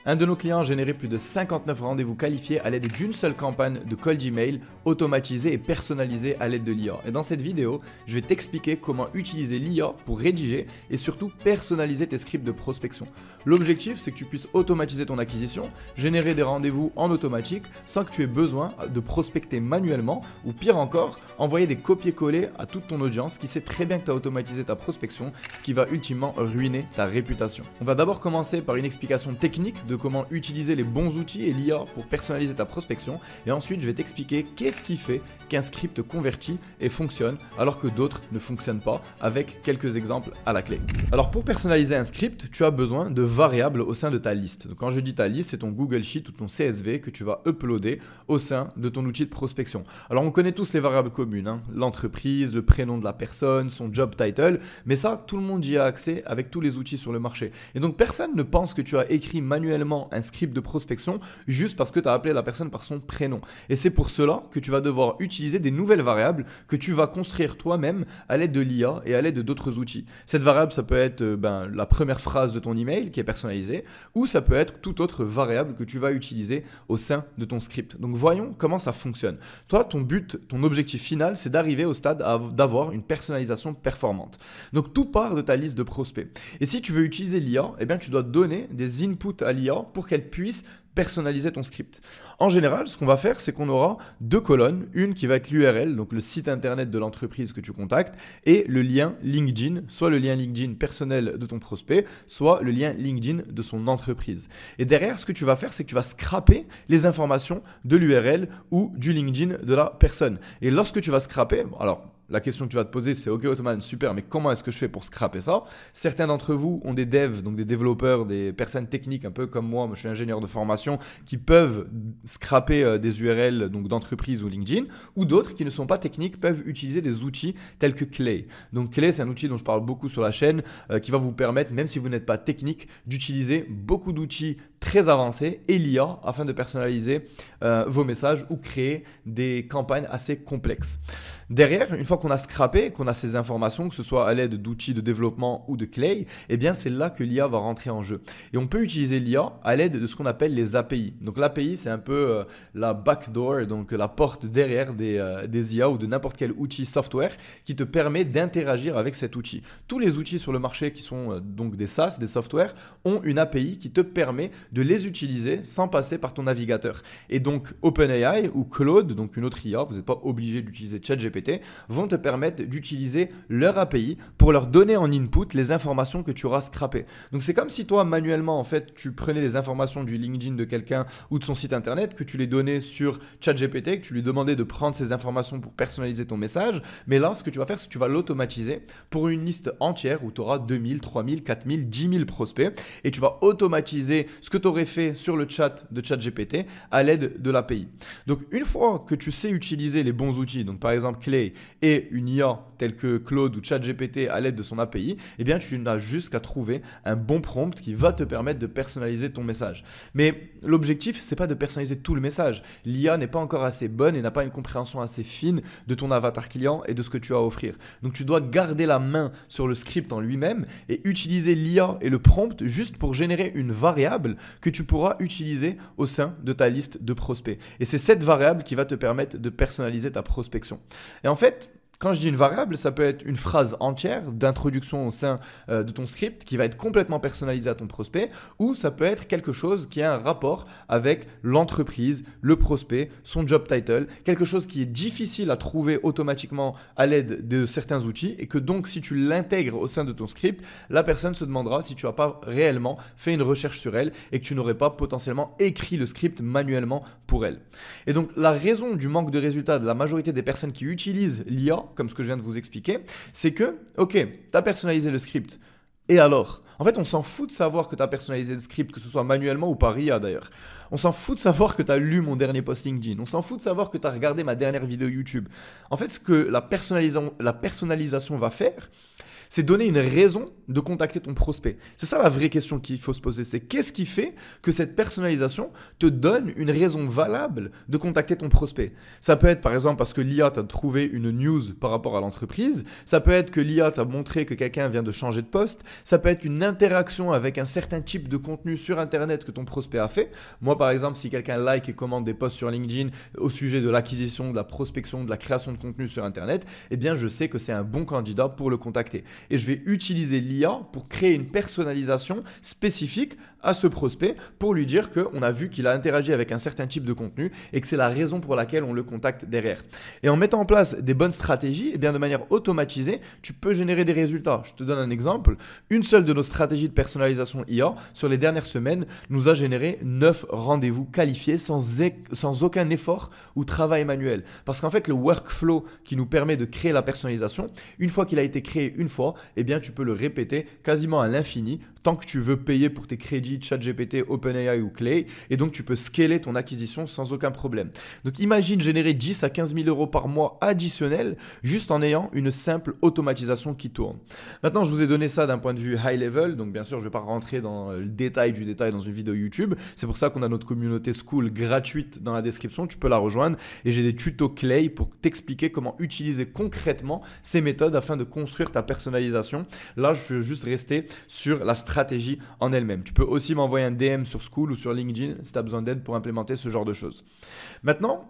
Un de nos clients a généré plus de 59 rendez-vous qualifiés à l'aide d'une seule campagne de cold email automatisée et personnalisée à l'aide de l'IA. Et dans cette vidéo, je vais t'expliquer comment utiliser l'IA pour rédiger et surtout personnaliser tes scripts de prospection. L'objectif, c'est que tu puisses automatiser ton acquisition, générer des rendez-vous en automatique sans que tu aies besoin de prospecter manuellement ou pire encore, envoyer des copier-coller à toute ton audience qui sait très bien que tu as automatisé ta prospection, ce qui va ultimement ruiner ta réputation. On va d'abord commencer par une explication technique de comment utiliser les bons outils et l'IA pour personnaliser ta prospection et ensuite je vais t'expliquer qu'est-ce qui fait qu'un script convertit et fonctionne alors que d'autres ne fonctionnent pas avec quelques exemples à la clé. Alors pour personnaliser un script, tu as besoin de variables au sein de ta liste. Donc quand je dis ta liste, c'est ton Google Sheet ou ton CSV que tu vas uploader au sein de ton outil de prospection. Alors on connaît tous les variables communes, hein, l'entreprise, le prénom de la personne, son job title, mais ça tout le monde y a accès avec tous les outils sur le marché. Et donc personne ne pense que tu as écrit manuellement un script de prospection juste parce que tu as appelé la personne par son prénom. Et c'est pour cela que tu vas devoir utiliser des nouvelles variables que tu vas construire toi-même à l'aide de l'IA et à l'aide d'autres outils. Cette variable, ça peut être la première phrase de ton email qui est personnalisée ou ça peut être toute autre variable que tu vas utiliser au sein de ton script. Donc voyons comment ça fonctionne. Toi, ton but, ton objectif final, c'est d'arriver au stade d'avoir une personnalisation performante. Donc tout part de ta liste de prospects. Et si tu veux utiliser l'IA, eh bien tu dois donner des inputs à l'IA pour qu'elle puisse personnaliser ton script. En général, ce qu'on va faire, c'est qu'on aura deux colonnes, une qui va être l'URL, donc le site internet de l'entreprise que tu contactes, et le lien LinkedIn, soit le lien LinkedIn personnel de ton prospect, soit le lien LinkedIn de son entreprise. Et derrière, ce que tu vas faire, c'est que tu vas scraper les informations de l'URL ou du LinkedIn de la personne. Et lorsque tu vas scraper, alors la question que tu vas te poser, c'est OK Ottoman, super, mais comment est-ce que je fais pour scraper ça? Certains d'entre vous ont des devs, donc des développeurs, des personnes techniques, un peu comme moi je suis ingénieur de formation, qui peuvent scraper des URL donc d'entreprise ou LinkedIn, ou d'autres qui ne sont pas techniques peuvent utiliser des outils tels que Clay. Donc Clay, c'est un outil dont je parle beaucoup sur la chaîne qui va vous permettre, même si vous n'êtes pas technique, d'utiliser beaucoup d'outils très avancés et l'IA afin de personnaliser vos messages ou créer des campagnes assez complexes. Derrière, une fois qu'on a scrappé, qu'on a ces informations, que ce soit à l'aide d'outils de développement ou de Clay, eh bien c'est là que l'IA va rentrer en jeu. Et on peut utiliser l'IA à l'aide de ce qu'on appelle les API. Donc l'API, c'est un peu la backdoor, donc la porte derrière des IA ou de n'importe quel outil software qui te permet d'interagir avec cet outil. Tous les outils sur le marché qui sont donc des SaaS, des softwares, ont une API qui te permet de les utiliser sans passer par ton navigateur. Et donc OpenAI ou Claude, donc une autre IA, vous n'êtes pas obligé d'utiliser ChatGPT, vont te permettre d'utiliser leur API pour leur donner en input les informations que tu auras scrappées. Donc c'est comme si toi manuellement en fait tu prenais les informations du LinkedIn de quelqu'un ou de son site internet, que tu les donnais sur ChatGPT, que tu lui demandais de prendre ces informations pour personnaliser ton message. Mais là ce que tu vas faire, c'est que tu vas l'automatiser pour une liste entière où tu auras 2000, 3000, 4000, 10 000 prospects et tu vas automatiser ce que tu aurais fait sur le chat de ChatGPT à l'aide de l'API. Donc une fois que tu sais utiliser les bons outils, donc par exemple Clay et une IA telle que Claude ou ChatGPT à l'aide de son API, eh bien tu n'as juste qu'à trouver un bon prompt qui va te permettre de personnaliser ton message. Mais l'objectif, c'est pas de personnaliser tout le message. L'IA n'est pas encore assez bonne et n'a pas une compréhension assez fine de ton avatar client et de ce que tu as à offrir. Donc tu dois garder la main sur le script en lui-même et utiliser l'IA et le prompt juste pour générer une variable que tu pourras utiliser au sein de ta liste de prospects. Et c'est cette variable qui va te permettre de personnaliser ta prospection. Et en fait, quand je dis une variable, ça peut être une phrase entière d'introduction au sein de ton script qui va être complètement personnalisée à ton prospect ou ça peut être quelque chose qui a un rapport avec l'entreprise, le prospect, son job title, quelque chose qui est difficile à trouver automatiquement à l'aide de certains outils et que donc si tu l'intègres au sein de ton script, la personne se demandera si tu n'as pas réellement fait une recherche sur elle et que tu n'aurais pas potentiellement écrit le script manuellement pour elle. Et donc la raison du manque de résultats de la majorité des personnes qui utilisent l'IA comme ce que je viens de vous expliquer, c'est que, ok, tu as personnalisé le script. Et alors? En fait, on s'en fout de savoir que tu as personnalisé le script, que ce soit manuellement ou par IA d'ailleurs. On s'en fout de savoir que tu as lu mon dernier post LinkedIn. On s'en fout de savoir que tu as regardé ma dernière vidéo YouTube. En fait, ce que la personnalisation va faire, c'est donner une raison de contacter ton prospect. C'est ça la vraie question qu'il faut se poser, c'est qu'est-ce qui fait que cette personnalisation te donne une raison valable de contacter ton prospect. Ça peut être par exemple parce que l'IA t'a trouvé une news par rapport à l'entreprise, ça peut être que l'IA t'a montré que quelqu'un vient de changer de poste, ça peut être une interaction avec un certain type de contenu sur Internet que ton prospect a fait. Moi par exemple, si quelqu'un like et commente des posts sur LinkedIn au sujet de l'acquisition, de la prospection, de la création de contenu sur Internet, eh bien je sais que c'est un bon candidat pour le contacter. Et je vais utiliser l'IA pour créer une personnalisation spécifique à ce prospect pour lui dire qu'on a vu qu'il a interagi avec un certain type de contenu et que c'est la raison pour laquelle on le contacte derrière. Et en mettant en place des bonnes stratégies, eh bien de manière automatisée, tu peux générer des résultats. Je te donne un exemple. Une seule de nos stratégies de personnalisation IA sur les dernières semaines nous a généré 9 rendez-vous qualifiés sans aucun effort ou travail manuel. Parce qu'en fait, le workflow qui nous permet de créer la personnalisation, une fois qu'il a été créé une fois, eh bien tu peux le répéter quasiment à l'infini tant que tu veux payer pour tes crédits ChatGPT, OpenAI ou Clay, et donc tu peux scaler ton acquisition sans aucun problème. Donc imagine générer 10 à 15 000 euros par mois additionnels juste en ayant une simple automatisation qui tourne. Maintenant, je vous ai donné ça d'un point de vue high level, donc bien sûr, je ne vais pas rentrer dans le détail du détail dans une vidéo YouTube. C'est pour ça qu'on a notre communauté School gratuite dans la description, tu peux la rejoindre, et j'ai des tutos Clay pour t'expliquer comment utiliser concrètement ces méthodes afin de construire ta personnalisation. Là, je veux juste rester sur la stratégie en elle-même. Tu peux aussi m'envoyer un DM sur School ou sur LinkedIn si tu as besoin d'aide pour implémenter ce genre de choses. Maintenant,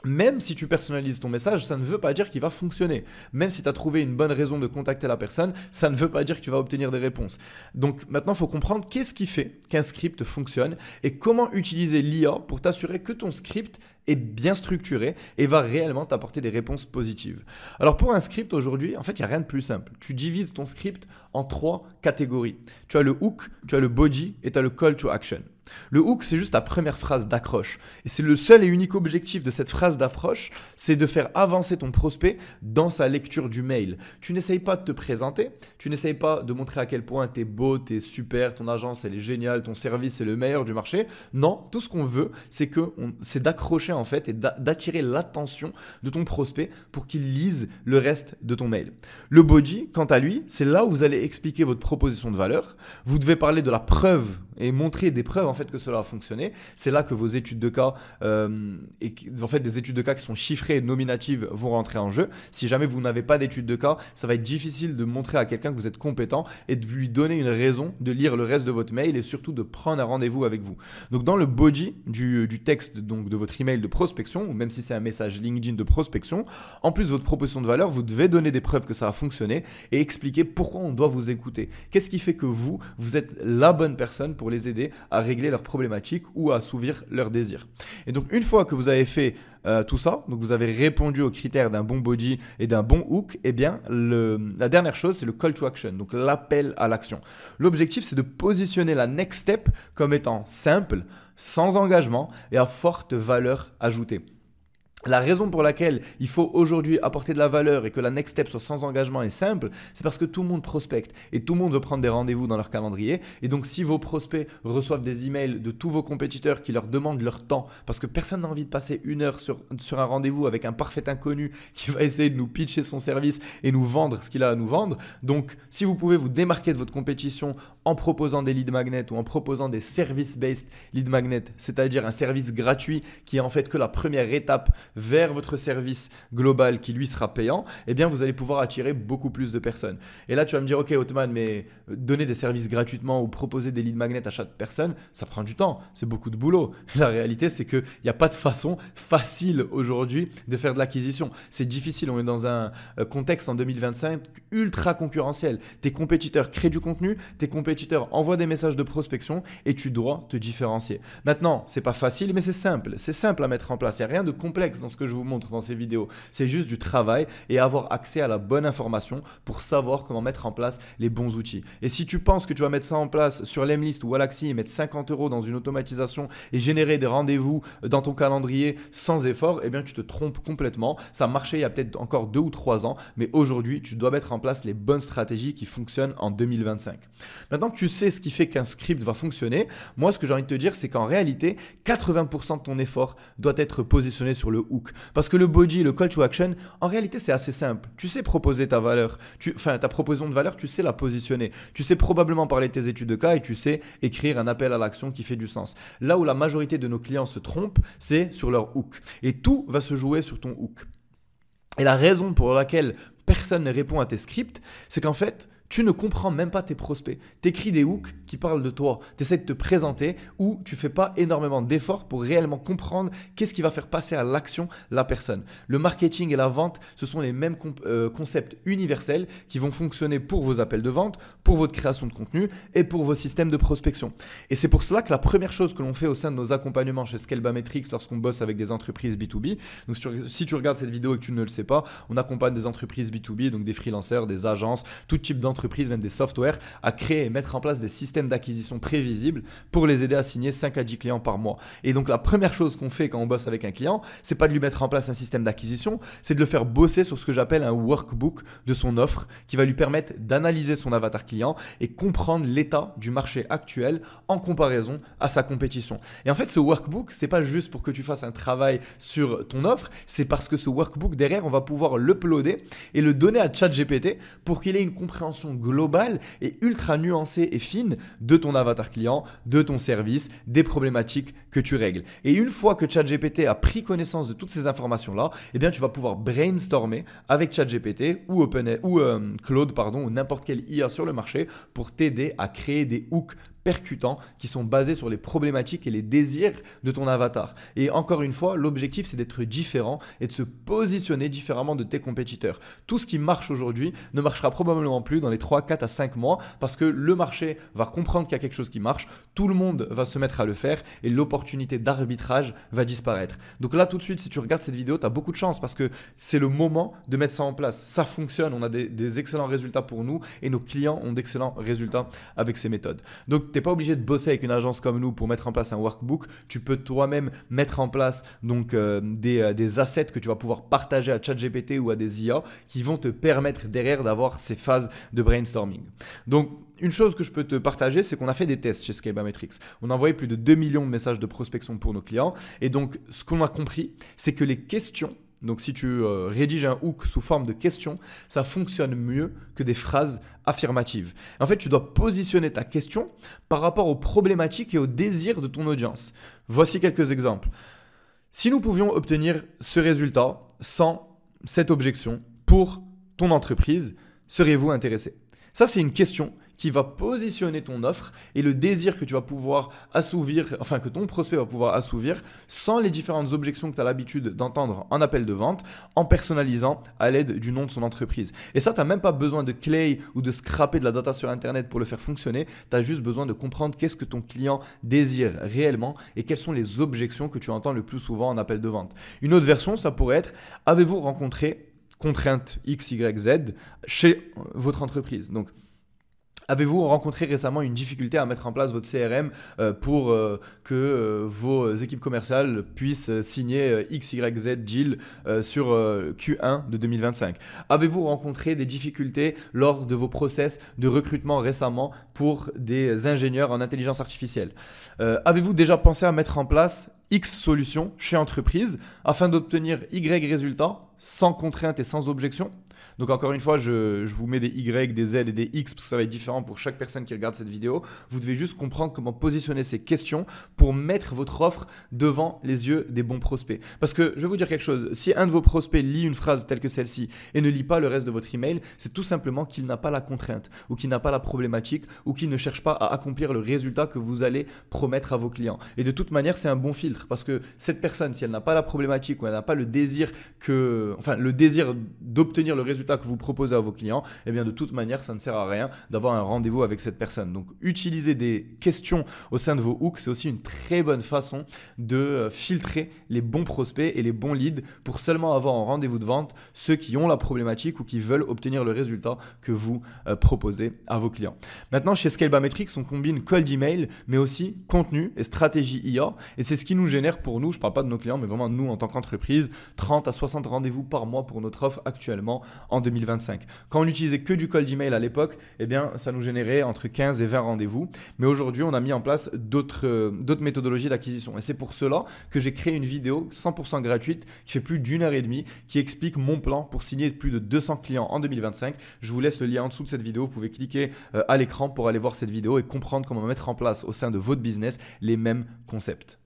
même si tu personnalises ton message, ça ne veut pas dire qu'il va fonctionner. Même si tu as trouvé une bonne raison de contacter la personne, ça ne veut pas dire que tu vas obtenir des réponses. Donc maintenant, il faut comprendre qu'est-ce qui fait qu'un script fonctionne et comment utiliser l'IA pour t'assurer que ton script est bien structuré et va réellement t'apporter des réponses positives. Alors pour un script aujourd'hui, en fait, il n'y a rien de plus simple. Tu divises ton script en 3 catégories. Tu as le hook, tu as le body et tu as le call to action. Le hook, c'est juste ta première phrase d'accroche. Et c'est le seul et unique objectif de cette phrase d'accroche, c'est de faire avancer ton prospect dans sa lecture du mail. Tu n'essayes pas de te présenter, tu n'essayes pas de montrer à quel point tu es beau, tu es super, ton agence elle est géniale, ton service est le meilleur du marché. Non, tout ce qu'on veut, c'est d'accrocher en fait et d'attirer l'attention de ton prospect pour qu'il lise le reste de ton mail. Le body, quant à lui, c'est là où vous allez expliquer votre proposition de valeur. Vous devez parler de la preuve et montrer des preuves en fait que cela a fonctionné. C'est là que vos études de cas en fait des études de cas qui sont chiffrées et nominatives vont rentrer en jeu. Si jamais vous n'avez pas d'études de cas, ça va être difficile de montrer à quelqu'un que vous êtes compétent et de lui donner une raison de lire le reste de votre mail et surtout de prendre un rendez-vous avec vous. Donc dans le body du texte donc de votre email de prospection, ou même si c'est un message LinkedIn de prospection, en plus de votre proposition de valeur, vous devez donner des preuves que ça a fonctionné et expliquer pourquoi on doit vous écouter. Qu'est-ce qui fait que vous êtes la bonne personne pour les aider à régler leurs problématiques ou à assouvir leurs désirs. Et donc une fois que vous avez fait tout ça, donc vous avez répondu aux critères d'un bon body et d'un bon hook, eh bien la dernière chose c'est le call to action, donc l'appel à l'action. L'objectif c'est de positionner la next step comme étant simple, sans engagement et à forte valeur ajoutée. La raison pour laquelle il faut aujourd'hui apporter de la valeur et que la next step soit sans engagement et simple, c'est parce que tout le monde prospecte et tout le monde veut prendre des rendez-vous dans leur calendrier. Et donc, si vos prospects reçoivent des emails de tous vos compétiteurs qui leur demandent leur temps, parce que personne n'a envie de passer 1 heure sur un rendez-vous avec un parfait inconnu qui va essayer de nous pitcher son service et nous vendre ce qu'il a à nous vendre. Donc, si vous pouvez vous démarquer de votre compétition en proposant des lead magnets ou en proposant des service-based lead magnets, c'est-à-dire un service gratuit qui est en fait que la première étape vers votre service global qui lui sera payant, eh bien vous allez pouvoir attirer beaucoup plus de personnes. Et là tu vas me dire ok Otman, mais donner des services gratuitement ou proposer des lead magnets à chaque personne, ça prend du temps, c'est beaucoup de boulot. La réalité c'est qu'il n'y a pas de façon facile aujourd'hui de faire de l'acquisition. C'est difficile, on est dans un contexte en 2025 ultra concurrentiel. Tes compétiteurs créent du contenu, tes compétiteurs envoient des messages de prospection et tu dois te différencier. Maintenant, c'est pas facile mais c'est simple à mettre en place, il n'y a rien de complexe dans ce que je vous montre dans ces vidéos. C'est juste du travail et avoir accès à la bonne information pour savoir comment mettre en place les bons outils. Et si tu penses que tu vas mettre ça en place sur Lemlist ou Wallaxy et mettre 50 € dans une automatisation et générer des rendez-vous dans ton calendrier sans effort, eh bien tu te trompes complètement. Ça marchait il y a peut-être encore 2 ou 3 ans, mais aujourd'hui tu dois mettre en place les bonnes stratégies qui fonctionnent en 2025. Maintenant que tu sais ce qui fait qu'un script va fonctionner, moi ce que j'ai envie de te dire c'est qu'en réalité 80% de ton effort doit être positionné sur le hook. Parce que le body, le call to action, en réalité, c'est assez simple. Tu sais proposer ta valeur, ta proposition de valeur, tu sais la positionner. Tu sais probablement parler de tes études de cas et tu sais écrire un appel à l'action qui fait du sens. Là où la majorité de nos clients se trompent, c'est sur leur hook. Et tout va se jouer sur ton hook. Et la raison pour laquelle personne ne répond à tes scripts, c'est qu'en fait, tu ne comprends même pas tes prospects. Tu écris des hooks qui parlent de toi. Tu essaies de te présenter ou tu ne fais pas énormément d'efforts pour réellement comprendre qu'est-ce qui va faire passer à l'action la personne. Le marketing et la vente, ce sont les mêmes concepts universels qui vont fonctionner pour vos appels de vente, pour votre création de contenu et pour vos systèmes de prospection. Et c'est pour cela que la première chose que l'on fait au sein de nos accompagnements chez Scalebametrics lorsqu'on bosse avec des entreprises B2B, donc si tu regardes cette vidéo et que tu ne le sais pas, on accompagne des entreprises B2B, donc des freelancers, des agences, tout type d'entreprises, même des softwares, à créer et mettre en place des systèmes d'acquisition prévisibles pour les aider à signer 5 à 10 clients par mois. Et donc la première chose qu'on fait quand on bosse avec un client, c'est pas de lui mettre en place un système d'acquisition, c'est de le faire bosser sur ce que j'appelle un workbook de son offre qui va lui permettre d'analyser son avatar client et comprendre l'état du marché actuel en comparaison à sa compétition. Et en fait, ce workbook, c'est pas juste pour que tu fasses un travail sur ton offre, c'est parce que ce workbook derrière, on va pouvoir l'uploader et le donner à ChatGPT pour qu'il ait une compréhension globale et ultra nuancée et fine de ton avatar client, de ton service, des problématiques que tu règles. Et une fois que ChatGPT a pris connaissance de toutes ces informations-là, eh bien, tu vas pouvoir brainstormer avec ChatGPT ou Claude, ou n'importe quelle IA sur le marché pour t'aider à créer des hooks percutants qui sont basés sur les problématiques et les désirs de ton avatar. Et encore une fois, l'objectif, c'est d'être différent et de se positionner différemment de tes compétiteurs. Tout ce qui marche aujourd'hui ne marchera probablement plus dans les 3, 4 à 5 mois parce que le marché va comprendre qu'il y a quelque chose qui marche, tout le monde va se mettre à le faire et l'opportunité d'arbitrage va disparaître. Donc là, tout de suite, si tu regardes cette vidéo, tu as beaucoup de chance parce que c'est le moment de mettre ça en place. Ça fonctionne, on a des excellents résultats pour nous et nos clients ont d'excellents résultats avec ces méthodes. Donc, tu n'es pas obligé de bosser avec une agence comme nous pour mettre en place un workbook. Tu peux toi-même mettre en place des assets que tu vas pouvoir partager à ChatGPT ou à des IA qui vont te permettre derrière d'avoir ces phases de brainstorming. Donc, une chose que je peux te partager, c'est qu'on a fait des tests chez Scalebametrics. On a envoyé plus de 2 millions de messages de prospection pour nos clients. Et donc, ce qu'on a compris, c'est que les questions, donc si tu rédiges un hook sous forme de question, ça fonctionne mieux que des phrases affirmatives. En fait, tu dois positionner ta question par rapport aux problématiques et aux désirs de ton audience. Voici quelques exemples. Si nous pouvions obtenir ce résultat sans cette objection pour ton entreprise, seriez-vous intéressé ? Ça, c'est une question qui va positionner ton offre et le désir que tu vas pouvoir assouvir, enfin que ton prospect va pouvoir assouvir sans les différentes objections que tu as l'habitude d'entendre en appel de vente, en personnalisant à l'aide du nom de son entreprise. Et ça, tu n'as même pas besoin de clés ou de scraper de la data sur Internet pour le faire fonctionner. Tu as juste besoin de comprendre qu'est-ce que ton client désire réellement et quelles sont les objections que tu entends le plus souvent en appel de vente. Une autre version, ça pourrait être « Avez-vous rencontré contrainte X, Y, Z chez votre entreprise ?» Donc, avez-vous rencontré récemment une difficulté à mettre en place votre CRM pour que vos équipes commerciales puissent signer X, Y, Z deal sur Q1 de 2025 ? Avez-vous rencontré des difficultés lors de vos process de recrutement récemment pour des ingénieurs en intelligence artificielle ? Avez-vous déjà pensé à mettre en place X solutions chez entreprise afin d'obtenir Y résultats sans contrainte et sans objection ? Donc encore une fois, je vous mets des Y, des Z et des X parce que ça va être différent pour chaque personne qui regarde cette vidéo. Vous devez juste comprendre comment positionner ces questions pour mettre votre offre devant les yeux des bons prospects. Parce que je vais vous dire quelque chose, si un de vos prospects lit une phrase telle que celle-ci et ne lit pas le reste de votre email, c'est tout simplement qu'il n'a pas la contrainte ou qu'il n'a pas la problématique ou qu'il ne cherche pas à accomplir le résultat que vous allez promettre à vos clients. Et de toute manière, c'est un bon filtre parce que cette personne, si elle n'a pas la problématique ou elle n'a pas le désir d'obtenir le résultat que vous proposez à vos clients, eh bien de toute manière, ça ne sert à rien d'avoir un rendez-vous avec cette personne. Donc, utiliser des questions au sein de vos hooks, c'est aussi une très bonne façon de filtrer les bons prospects et les bons leads pour seulement avoir en rendez-vous de vente ceux qui ont la problématique ou qui veulent obtenir le résultat que vous proposez à vos clients. Maintenant, chez Scalebametrics, on combine cold email, mais aussi contenu et stratégie IA. Et c'est ce qui nous génère pour nous, je ne parle pas de nos clients, mais vraiment nous en tant qu'entreprise, 30 à 60 rendez-vous par mois pour notre offre actuellement en 2025. Quand on utilisait que du cold email à l'époque, eh bien, ça nous générait entre 15 et 20 rendez-vous. Mais aujourd'hui, on a mis en place d'autres méthodologies d'acquisition. Et c'est pour cela que j'ai créé une vidéo 100% gratuite qui fait plus d'1 h 30, qui explique mon plan pour signer plus de 200 clients en 2025. Je vous laisse le lien en dessous de cette vidéo. Vous pouvez cliquer à l'écran pour aller voir cette vidéo et comprendre comment mettre en place au sein de votre business les mêmes concepts.